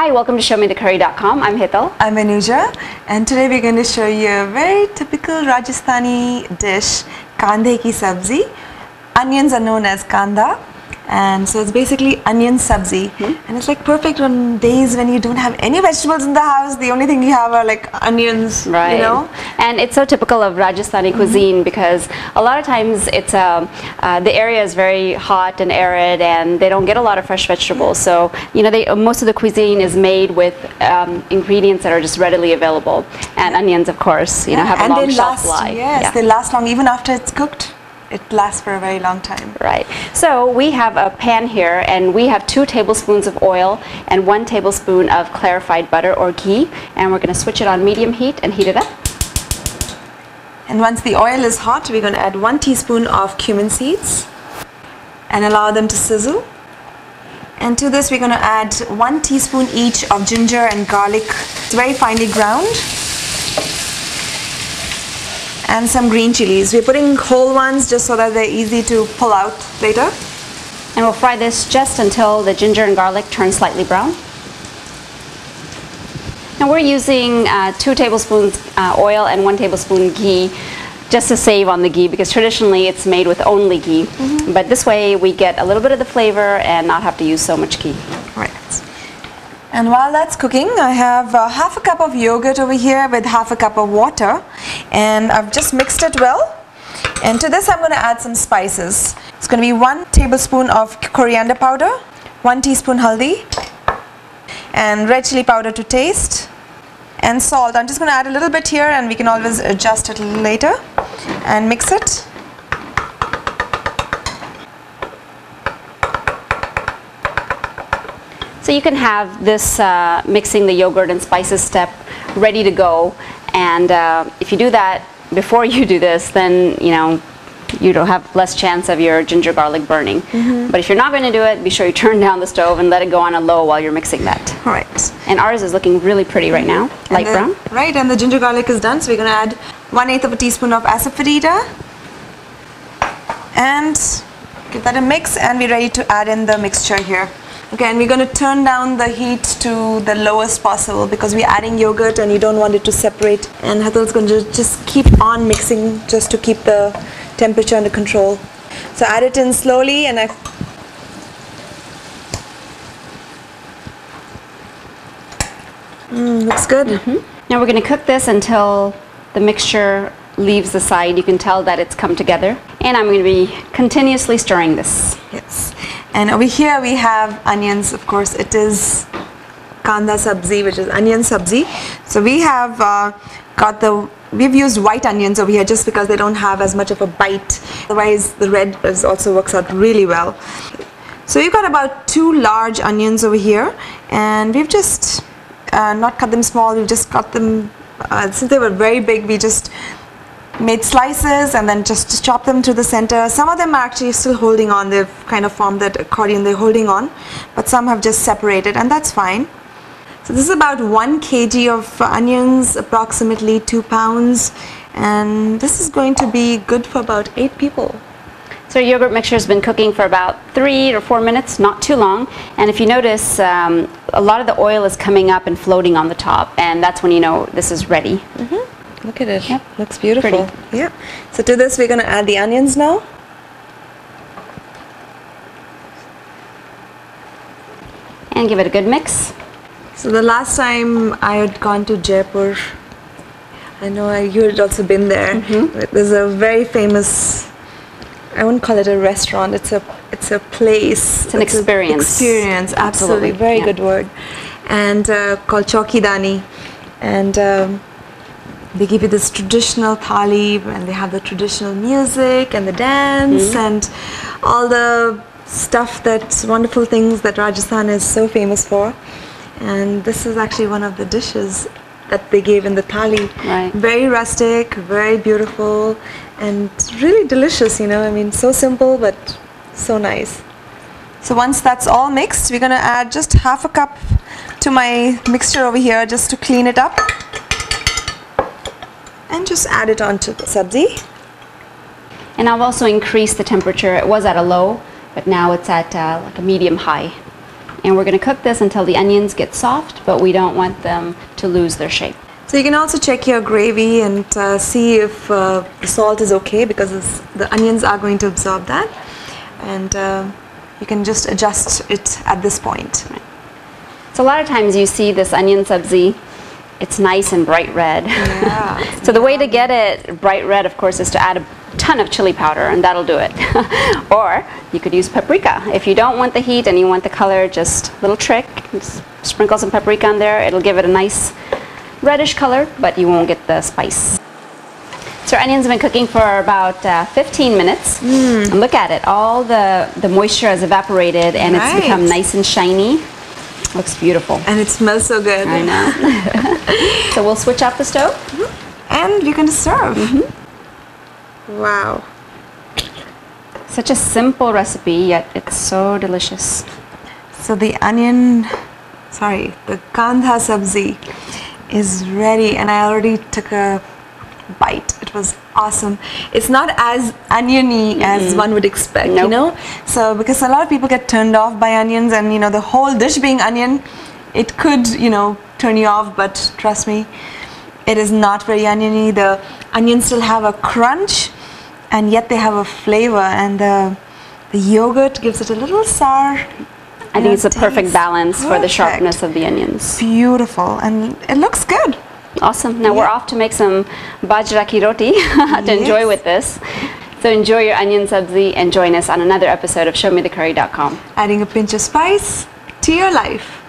Hi, welcome to ShowMeTheCurry.com. I'm Hital. I'm Anuja, and today we're going to show you a very typical Rajasthani dish, Kande Ki Subzi. Onions are known as Kanda, and so it's basically onion sabzi, and it's like perfect on days when you don't have any vegetables in the house. The only thing you have are like onions, right? You know, and it's so typical of Rajasthani cuisine because a lot of times it's the area is very hot and arid, and they don't get a lot of fresh vegetables. So most of the cuisine is made with ingredients that are just readily available, and onions, of course, have a long shelf life. Yes, they last long even after it's cooked. It lasts for a very long time. Right. So we have a pan here, and we have 2 tablespoons of oil and 1 tablespoon of clarified butter or ghee, and we're going to switch it on medium heat and heat it up. And once the oil is hot, we're going to add 1 teaspoon of cumin seeds and allow them to sizzle. And to this we're going to add 1 teaspoon each of ginger and garlic. It's very finely ground. And some green chilies. We're putting whole ones just so that they're easy to pull out later. And we'll fry this just until the ginger and garlic turn slightly brown. Now we're using 2 tablespoons oil and 1 tablespoon ghee just to save on the ghee, because traditionally it's made with only ghee. But this way we get a little bit of the flavor and not have to use so much ghee. Right. And while that's cooking, I have half a cup of yogurt over here with half a cup of water, and I've just mixed it well. And to this I'm going to add some spices. It's going to be 1 tablespoon of coriander powder, 1 teaspoon haldi, and red chili powder to taste, and salt. I'm just going to add a little bit here, and we can always adjust it later, and mix it. So you can have this mixing the yogurt and spices step ready to go, and if you do that before you do this, then you'll have less chance of your ginger garlic burning. But if you're not going to do it, be sure you turn down the stove and let it go on a low while you're mixing that. Right. And ours is looking really pretty right now, light brown. Right, and the ginger garlic is done, so we're going to add 1/8 of a teaspoon of asafoetida and give that a mix, and we're ready to add in the mixture here. Okay, and we're going to turn down the heat to the lowest possible because we're adding yogurt and you don't want it to separate. And Hatal's going to just keep on mixing just to keep the temperature under control. So add it in slowly, and looks good. Now we're going to cook this until the mixture leaves the side. You can tell that it's come together, and I'm going to be continuously stirring this. Yes. And over here we have onions. Of course, it is Kanda Sabzi, which is onion sabzi. So we have we've used white onions over here just because they don't have as much of a bite. Otherwise, the red also works out really well. So we've got about 2 large onions over here, and we've just not cut them small. We've just cut them since they were very big. We just made slices and then just chop them to the center. Some of them are actually still holding on. They've kind of formed that accordion, they're holding on, but some have just separated, and that's fine. So this is about 1 kg of onions, approximately 2 pounds, and this is going to be good for about 8 people. So your yogurt mixture has been cooking for about 3 or 4 minutes, not too long. And if you notice, a lot of the oil is coming up and floating on the top, and that's when you know this is ready. Look at it. Yep. Looks beautiful. Pretty. Yeah. So to this we're going to add the onions now. And give it a good mix. So the last time I had gone to Jaipur, I know you had also been there. There's a very famous, I wouldn't call it a restaurant, it's a place. It's an experience. Experience, absolutely. Very good word. And called Chaukidani. And they give you this traditional thali, and they have the traditional music and the dance and all the stuff, that's wonderful things that Rajasthan is so famous for. And this is actually one of the dishes that they gave in the thali. Right. Very rustic, very beautiful, and really delicious, I mean, so simple but so nice. So once that's all mixed, we're going to add just half a cup to my mixture over here just to clean it up. And just add it onto the sabzi. And I've also increased the temperature. It was at a low, but now it's at like a medium high. And we're going to cook this until the onions get soft, but we don't want them to lose their shape. So you can also check your gravy and see if the salt is okay, because the onions are going to absorb that. And you can just adjust it at this point. Right. So a lot of times you see this onion sabzi, it's nice and bright red. Yeah. So the way to get it bright red, of course, is to add a ton of chili powder, and that'll do it. Or you could use paprika. If you don't want the heat and you want the color, just a little trick, just sprinkle some paprika on there. It'll give it a nice reddish color, but you won't get the spice. So our onions have been cooking for about 15 minutes. And look at it, all the moisture has evaporated, and it's become nice and shiny. Looks beautiful. And it smells so good. I know. So we'll switch off the stove. And you can serve. Wow. Such a simple recipe, yet it's so delicious. So the Kanda sabzi is ready, and I already took a bite. It was awesome. It's not as oniony as one would expect, you know. So because a lot of people get turned off by onions, and you know, the whole dish being onion, it could, you know, turn you off. But trust me, it is not very oniony. The onions still have a crunch, and yet they have a flavor, and the yogurt gives it a little sour. I think it's a perfect balance for the sharpness of the onions. Beautiful, and it looks good. Awesome. Now we're off to make some Bajra Ki Roti to enjoy with this. So enjoy your onion sabzi and join us on another episode of ShowMeTheCurry.com. Adding a pinch of spice to your life.